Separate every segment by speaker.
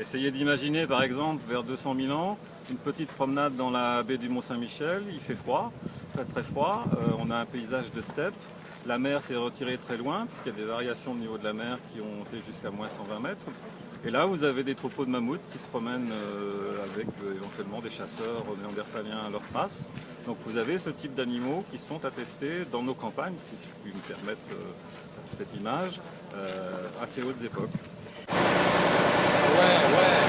Speaker 1: Essayez d'imaginer par exemple vers 200 000 ans une petite promenade dans la baie du Mont-Saint-Michel. Il fait froid, très très froid. On a un paysage de steppe. La mer s'est retirée très loin puisqu'il y a des variations au niveau de la mer qui ont monté jusqu'à moins 120 mètres. Et là vous avez des troupeaux de mammouths qui se promènent avec éventuellement des chasseurs néandertaliens à leur trace. Donc vous avez ce type d'animaux qui sont attestés dans nos campagnes, si je puis me permettre cette image, à ces hautes époques.
Speaker 2: Ouais, ouais.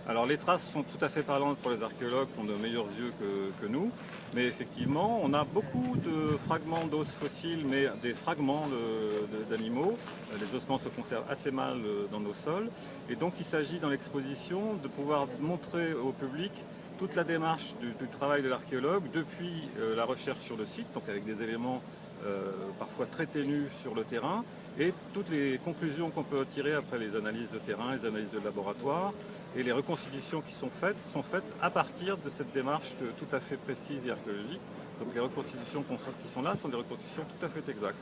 Speaker 1: Alors les traces sont tout à fait parlantes pour les archéologues qui ont de meilleurs yeux que nous, mais effectivement on a beaucoup de fragments d'os fossiles, mais des fragments d'animaux. Les ossements se conservent assez mal dans nos sols, et donc il s'agit dans l'exposition de pouvoir montrer au public toute la démarche du travail de l'archéologue depuis la recherche sur le site, donc avec des éléments parfois très ténus sur le terrain, et toutes les conclusions qu'on peut tirer après les analyses de terrain, les analyses de laboratoire, et les reconstitutions qui sont faites à partir de cette démarche tout à fait précise et archéologique. Donc les reconstitutions qui sont là sont des reconstitutions tout à fait exactes.